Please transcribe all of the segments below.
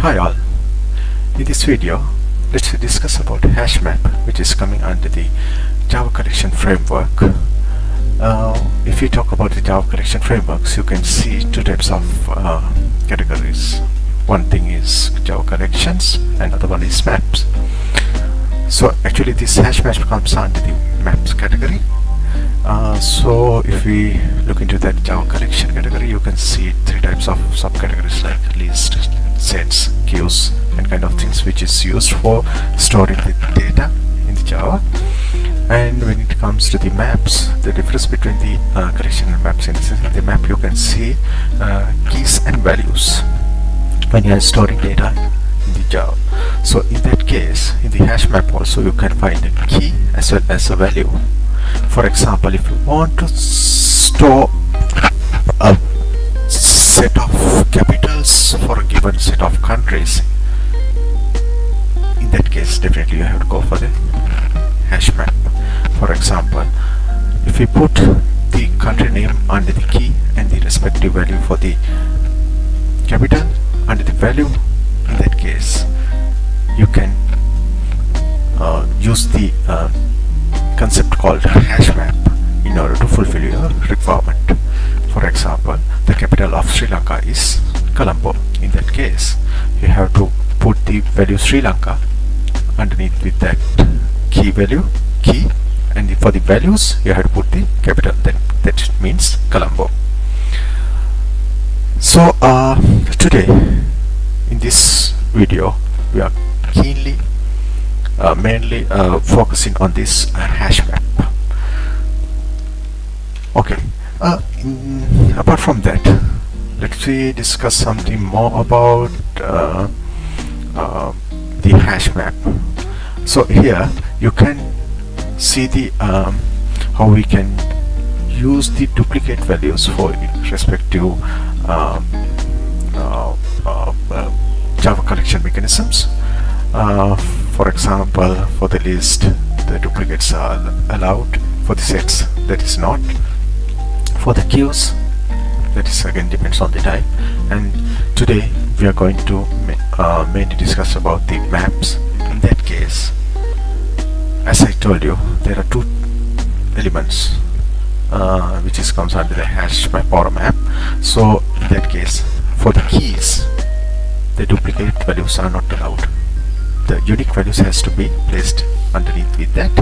Hi all, in this video let's discuss about HashMap, which is coming under the Java collection framework. If you talk about the Java collection frameworks, you can see two types of categories. One thing is Java collections, another one is maps. So actually this HashMap comes under the maps category. So if we look into that Java collection category, you can see three types of subcategories like list, sets, queues, and kind of things, which is used for storing the data in the Java. And when it comes to the maps, the difference between the collection and maps, in the map you can see keys and values when you are storing data in the Java. So in that case, in the hash map also you can find a key as well as a value. For example, if you want to store a set of capitals for a given set of countries, in that case definitely you have to go for the hash map. For example, if we put the country name under the key and the respective value for the capital under the value, in that case you can use the concept called hash map in order to fulfill your requirement. For example, the capital of Sri Lanka is Colombo. In that case, you have to put the value Sri Lanka underneath with that key, and for the values you have to put the capital, that means Colombo. So today in this video we are mainly focusing on this hash map. Okay, apart from that, let's discuss something more about the hash map. So here you can see the how we can use the duplicate values for respective Java collection mechanisms. For example, for the list, the duplicates are allowed. For the sets, that is not. For the queues, that is again depends on the type. And today we are going to mainly discuss about the maps. In that case, as I told you, there are two elements which comes under the hash map or map. So in that case, for the keys, the duplicate values are not allowed. The unique values has to be placed underneath with that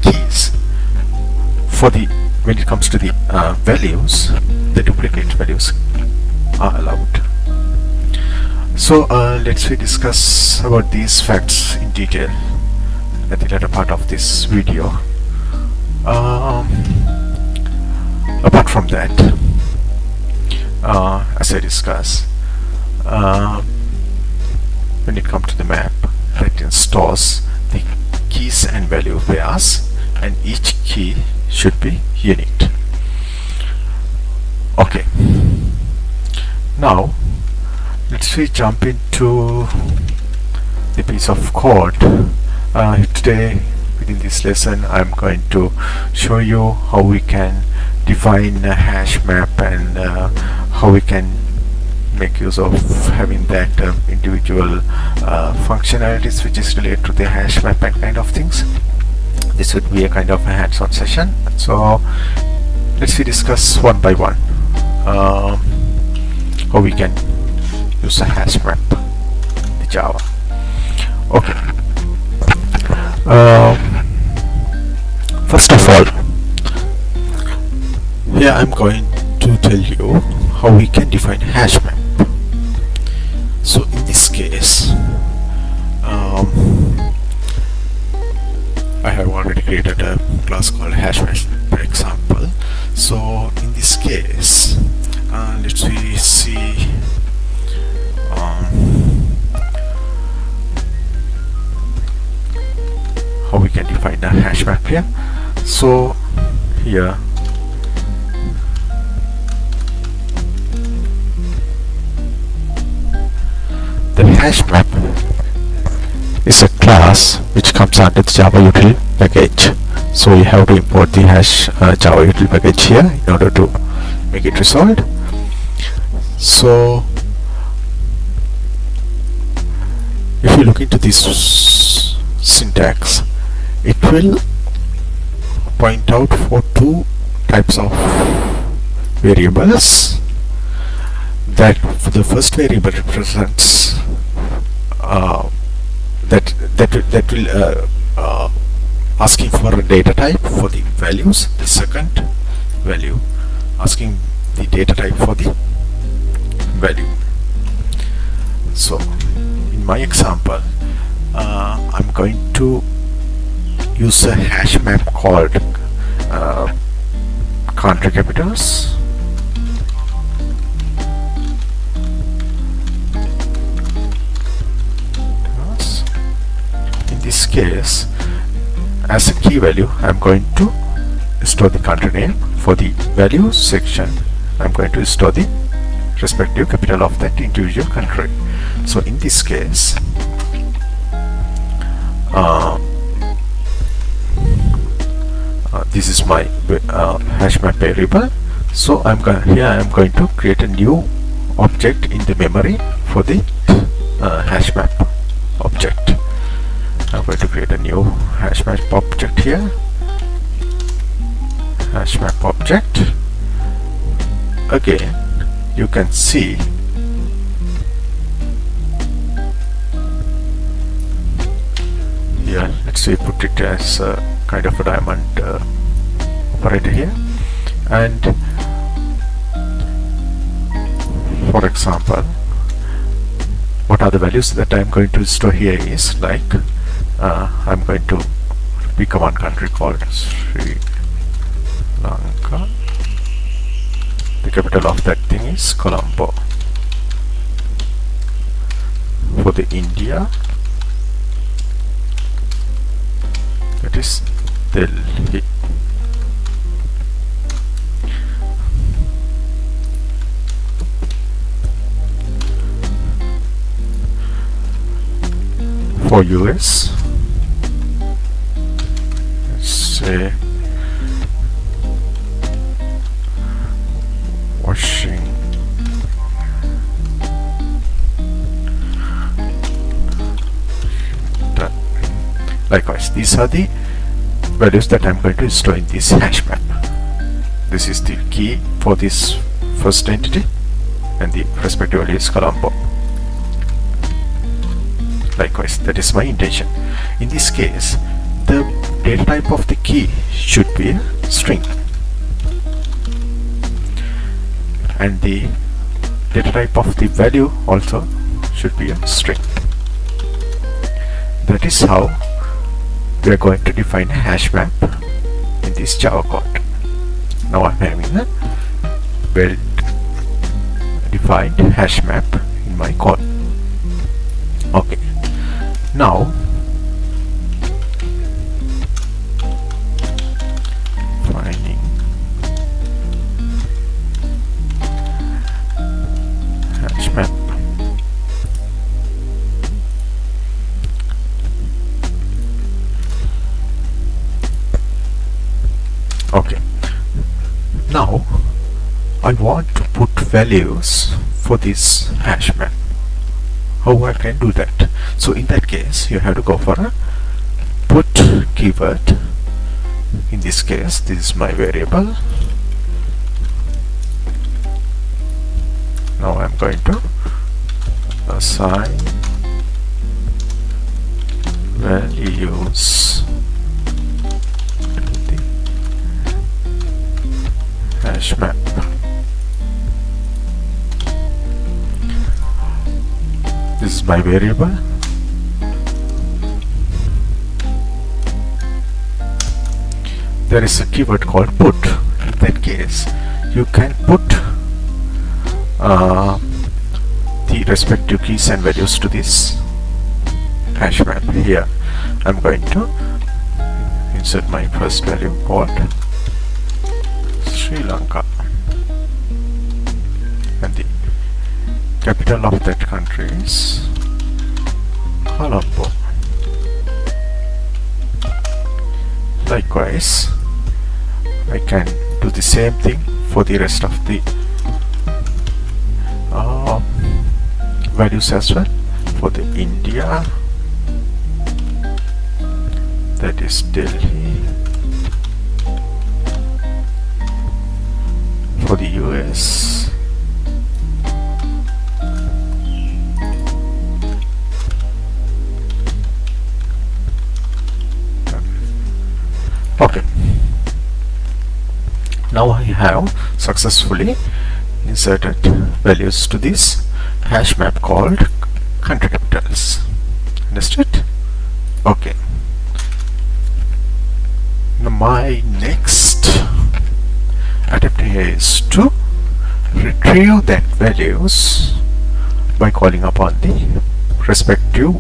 keys. For the when it comes to the values, the duplicate values are allowed. So let's discuss about these facts in detail at the latter part of this video. Apart from that, as I discussed, when it comes to the map, that stores the keys and value pairs, and each key should be unique. Okay, now let's jump into the piece of code. Today within this lesson I'm going to show you how we can define a hash map and how we can make use of having that individual functionalities which is related to the hash map and kind of things. This would be a kind of a hands-on session. So let's discuss one by one how we can use a hash map in the Java. Okay. First of all, here I'm going to tell you how we can define hash map. So in this case, I have already created a class called HashMap, for example. So in this case, let's see how we can define the hash map here. So here the hash map is a class which comes under the Java util package. So you have to import the Java util package here in order to make it resolved. So If you look into this syntax, it will point out for two types of variables. That the first variable represents that will asking for a data type for the values. The second value asking the data type for the value. So in my example, I'm going to use a hash map called country capitals. In this case, as a key value, I'm going to store the country name. For the values section, I'm going to store the respective capital of that individual country. So in this case, this is my HashMap variable. So I'm going to create a new object in the memory for the HashMap object. I'm going to create a new HashMap object here. HashMap object. Again, you can see here. Let's say put it as a kind of a diamond operator here, and for example, what are the values that I'm going to store here is like I'm going to pick one country called Sri Lanka. The capital of that thing is Colombo. For the India, that is Delhi. For US, let's say Washington. Likewise, these are the values that I'm going to store in this hash map. This is the key for this first entity, and the respective value is Colombo. Likewise, that is my intention. In this case, the data type of the key should be a string, and the data type of the value also should be a string. That is how we are going to define a hash map in this Java code. Now I'm having a well defined hash map in my code. Okay, now finding hash map. Okay, now I want to put values for this hash map. How I can do that? So in that case, you have to go for a put keyword. In this case, this is my variable. Now I'm going to assign values to the hash map. This is my variable. There is a keyword called put. In that case, you can put the respective keys and values to this hash map. Here I'm going to insert my first value called Sri Lanka, and the capital of that country is Colombo. Likewise, I can do the same thing for the rest of the values as well. For the India, that is Delhi. For the US, okay. Now I have successfully inserted values to this hash map called country capitals. Understood? Okay. Now my next attempt here is to retrieve that values by calling upon the respective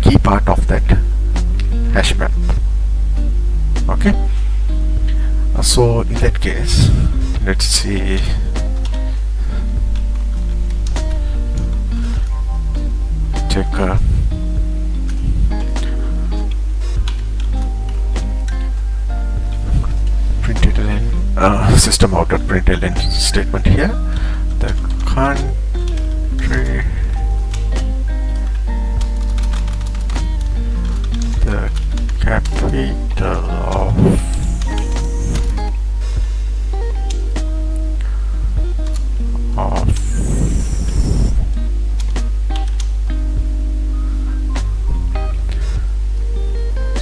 key part of that hash map. Okay. So in that case, let's see. Take a println system out of println statement here. The country, the capital of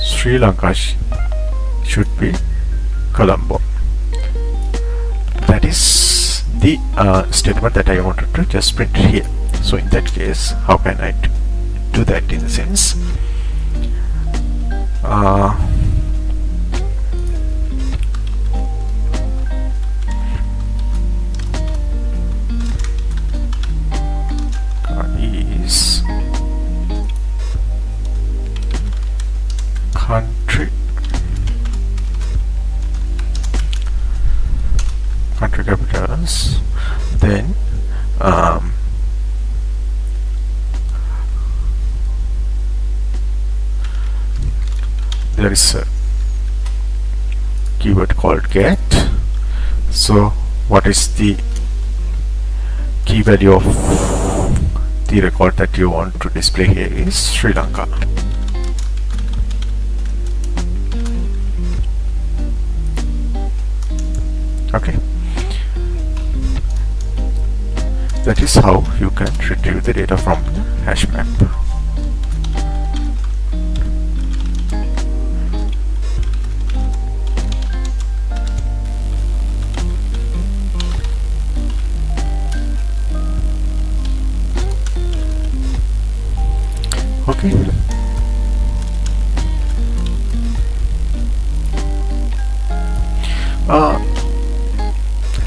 Sri Lanka should be Colombo. That is the statement that I wanted to just print here. So in that case, how can I do that in the sense? Is country capitals, then there is a keyword called get. So what is the key value of the record that you want to display here is Sri Lanka. Okay. That is how you can retrieve the data from the hash map. Okay.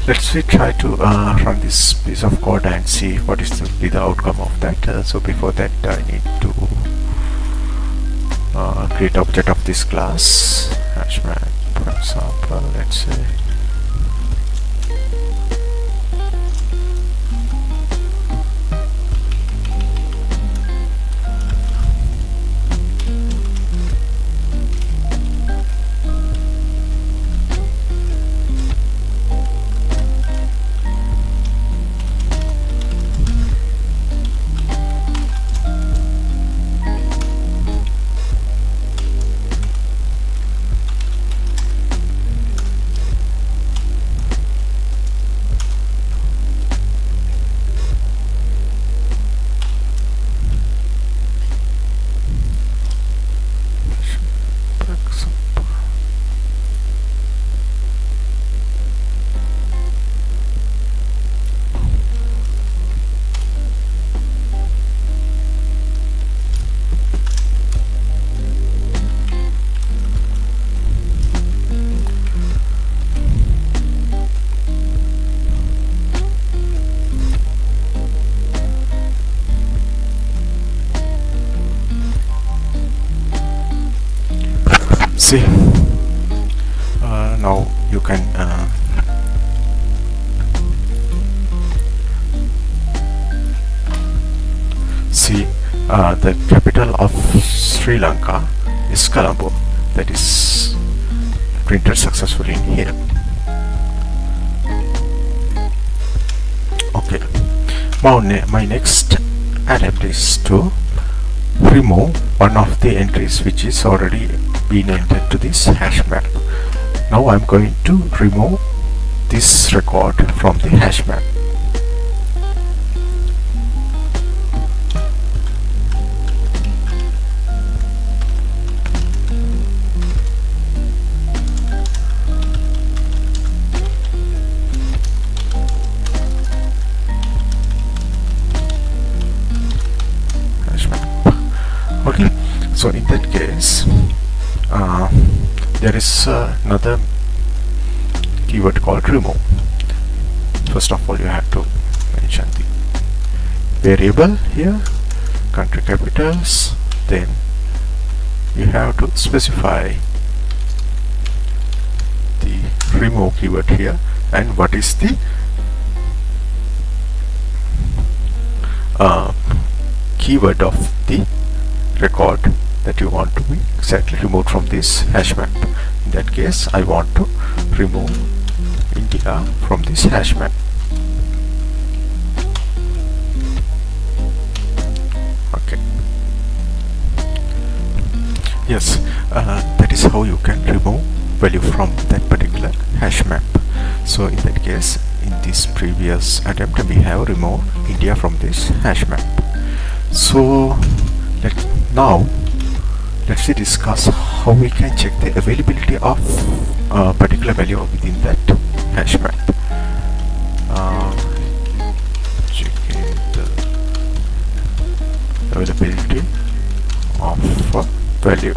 Let's try to run this piece of code and see what is the outcome of that. So before that, I need to create object of this class HashMap. For example, let's say see now you can see the capital of Sri Lanka is Colombo. That is printed successfully in here. Okay, now my next attempt is to remove one of the entries which is already been entered to this hash map. Now I'm going to remove this record from the hash map. Okay, so in that case there is another keyword called remove. First of all, you have to mention the variable here, country capitals, then you have to specify the remove keyword here, and what is the keyword of the record that you want to be exactly removed from this hash map. In that case, I want to remove India from this hash map. Okay. Yes, that is how you can remove value from that particular hash map. So in that case, in this previous attempt, we have removed India from this hash map. So let's discuss how we can check the availability of a particular value within that hash map. Checking the availability of a value.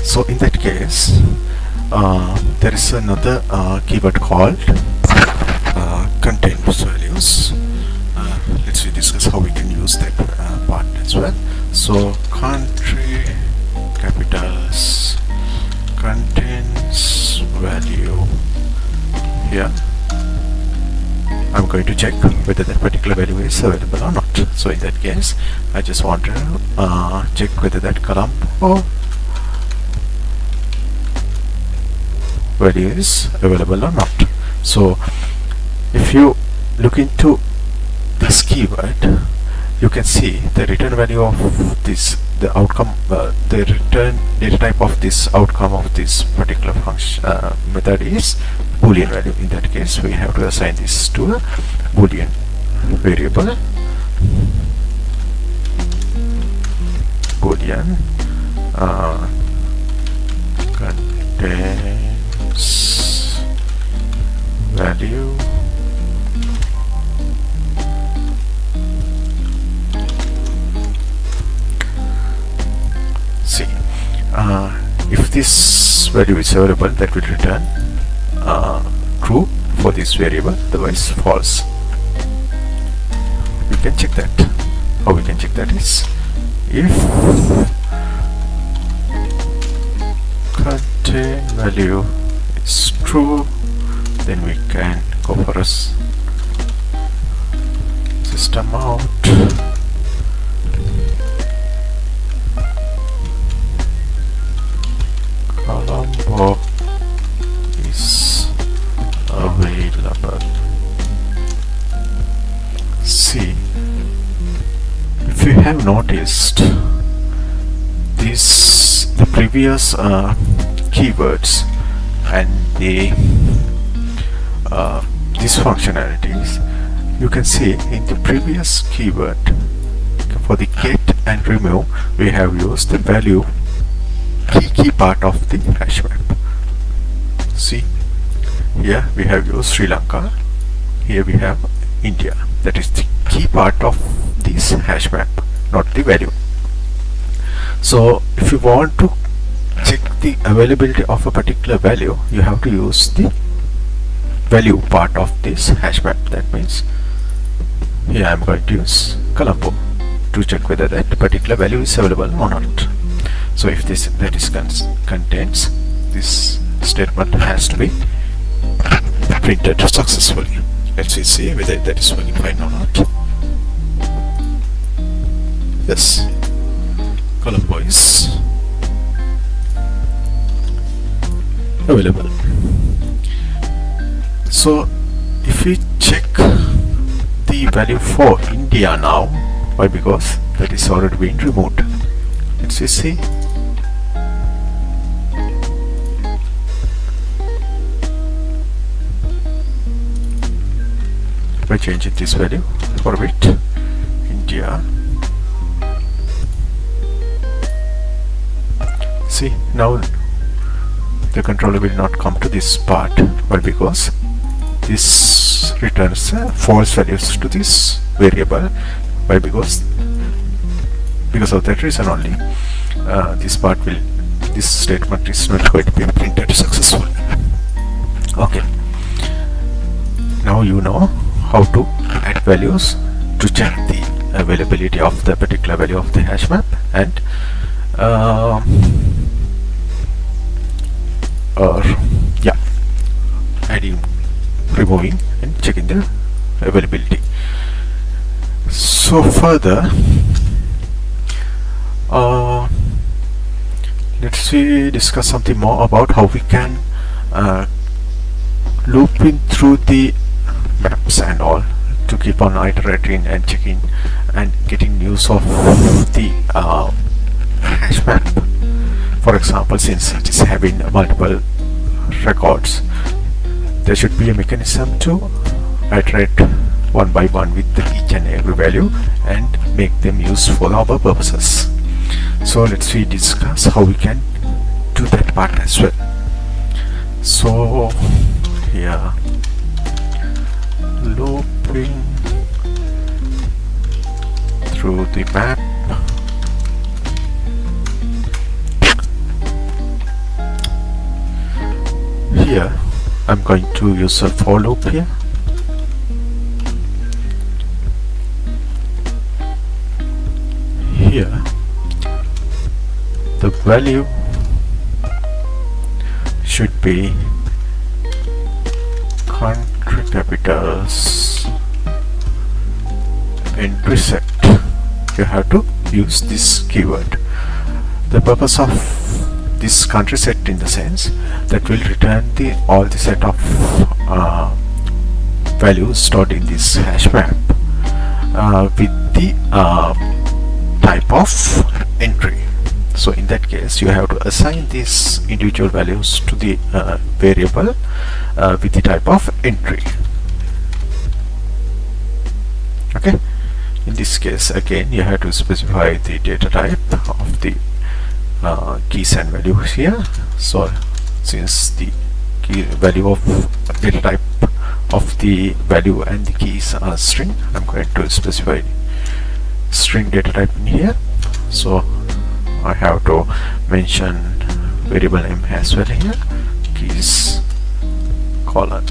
So in that case, there is another keyword called content values. Let's discuss how we can use that part as well. So country capitals contains value. Here I'm going to check whether that particular value is available or not. So in that case, I just want to check whether that Colombo value is available or not. So if you look into this keyword, you can see the return value of this, the outcome, the return data type of this outcome of this particular function method is boolean value. In that case, we have to assign this to a boolean variable. Boolean contains value if this value is available, that will return true for this variable, otherwise false. We can check that. How we can check that is, if contain value is true, then we can go for a system out Colombo is available. See, if you have noticed this, the previous keywords and the these functionalities, you can see in the previous keyword for the get and remove, we have used the value key part of the hash map. See, here we have used Sri Lanka, here we have India. That is the key part of this hash map, not the value. So if you want to check the availability of a particular value, you have to use the value part of this hash map. That means here I am going to use Colombo to check whether that particular value is available or not. So if this contains, this statement has to be printed successfully. Let's see whether that is working fine or not. Yes, Colombo is available. So if we check the value for India now, why? Because that is already been removed. Let's see. By changing this value for a bit, India. See, now the controller will not come to this part. Why? Because this returns false values to this variable. Why? Because of that reason only, this statement is not going to be printed successfully. Okay, now you know how to add values to check the availability of the particular value of the hash map, and adding, removing and checking the availability. So further, let's discuss something more about how we can loop in through the maps and all to keep on iterating and checking and getting news of the hash map. For example, since it is having multiple records, there should be a mechanism to iterate one by one with each and every value and make them use for our purposes. So let's discuss how we can do that part as well. So here, looping through the map. Here I'm going to use a for loop here. Here the value should be country capitals entry set. You have to use this keyword. The purpose of this country set in the sense that will return all the set of values stored in this hash map with the type of entry. So in that case, you have to assign these individual values to the variable with the type of entry. Okay. In this case, again, you have to specify the data type of the keys and values here. So since the key value of data type of the value and the keys are string, I'm going to specify string data type in here. So I have to mention variable name as well here, keys colon.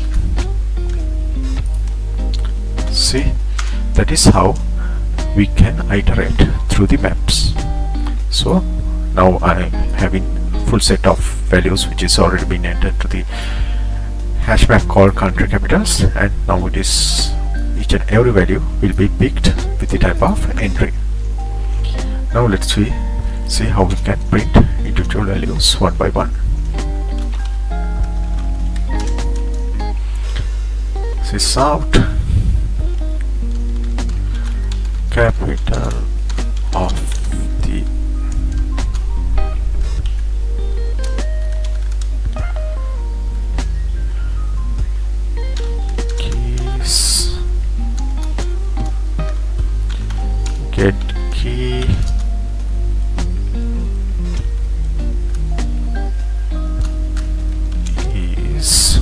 See, that is how we can iterate through the maps. So now I am having full set of values which is already been entered to the hash map called country capitals, and now it is each and every value will be picked with the type of entry. Now let's see how we can print individual values one by one. See, South capital of the keys, get key is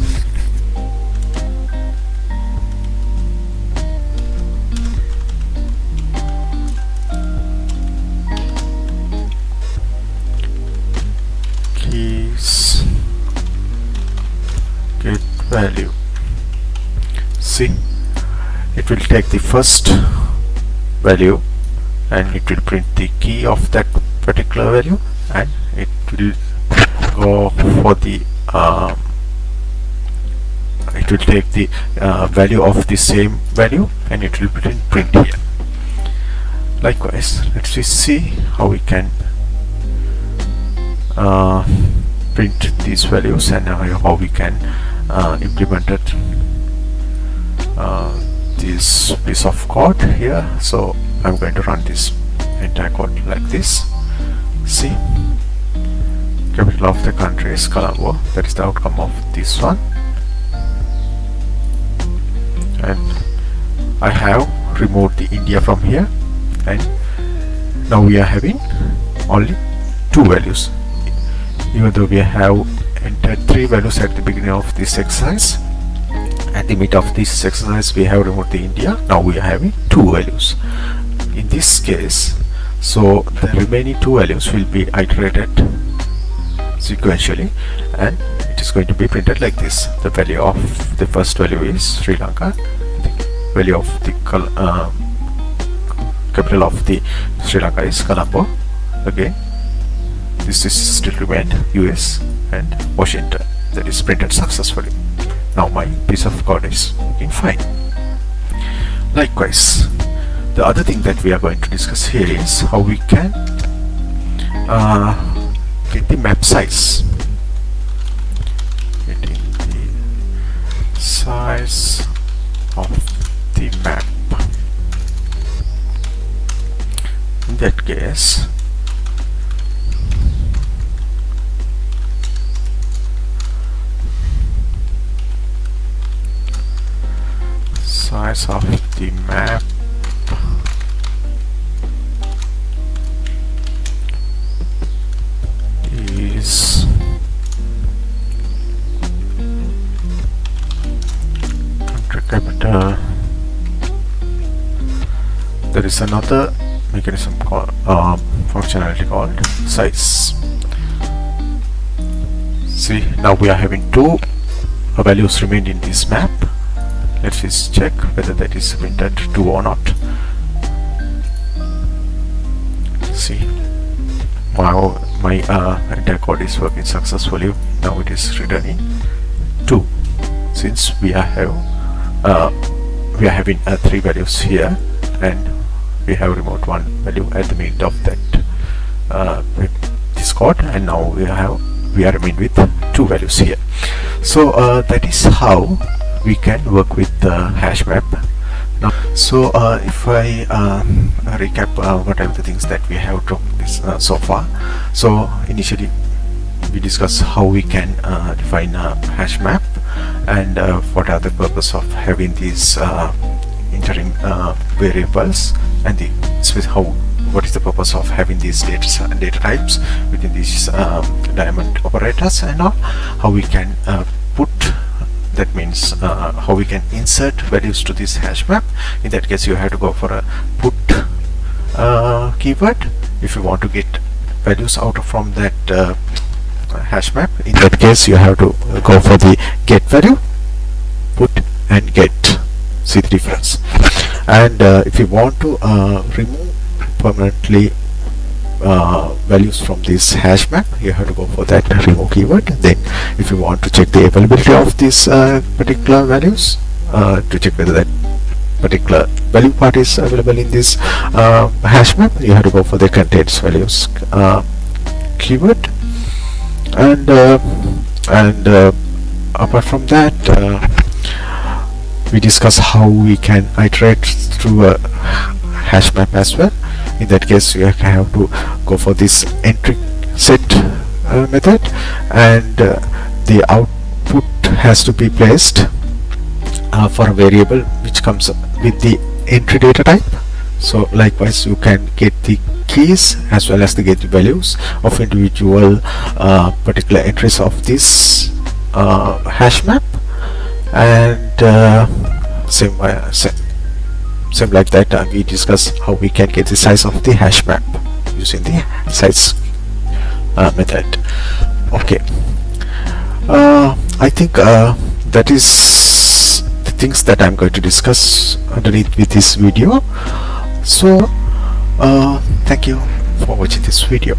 keys get value. See, it will take the first value and it will print the key of that particular value, and it will go for the it will take the value of the same value and it will print here. Likewise, let's see how we can print these values and how we can implement it this piece of code here. So I'm going to run this entire code like this. See, capital of the country is Colombo. That is the outcome of this one, and I have removed the India from here, and now we are having only 2 values, even though we have entered 3 values at the beginning of this exercise. At the mid of this exercise we have removed the India. Now we are having 2 values in this case. So the remaining 2 values will be iterated sequentially, and it is going to be printed like this. The value of the first value is Sri Lanka, the value of the capital of the Sri Lanka is Colombo. Again, this is still remained US and Washington. That is printed successfully. Now my piece of code is working fine. Likewise, the other thing that we are going to discuss here is how we can get the map size. Getting the size of the map. In that case, size of the map is country capital. There is another mechanism called functionality called size. See, now we are having 2 values remained in this map. Let's just check whether that is printed true or not. See, wow, my entire code is working successfully. Now it is returning 2, since we are having 3 values here, and we have removed 1 value at the mid of that this code, and now we are remain with 2 values here. So that is how we can work with the HashMap. Now, so if I recap what are the things that we have talked this so far. So initially we discussed how we can define a HashMap, and what are the purpose of having these interim variables, and what is the purpose of having these data types within these diamond operators, and how we can put, that means how we can insert values to this hash map. In that case you have to go for a put keyword if you want to get values out from that hash map. In that case you have to go for the get value, put and get. See the difference. And if you want to remove permanently values from this hash map, you have to go for that remove keyword. Then if you want to check the availability of these particular values, to check whether that particular value part is available in this hash map, you have to go for the contains values keyword. And apart from that, we discuss how we can iterate through a hash map as well. In that case you have to go for this entry set method, and the output has to be placed for a variable which comes with the entry data type. So likewise you can get the keys as well as the get the values of individual particular entries of this hash map. And same like that, we discuss how we can get the size of the hash map using the size method. Okay, I think that is the things that I'm going to discuss underneath with this video. So thank you for watching this video.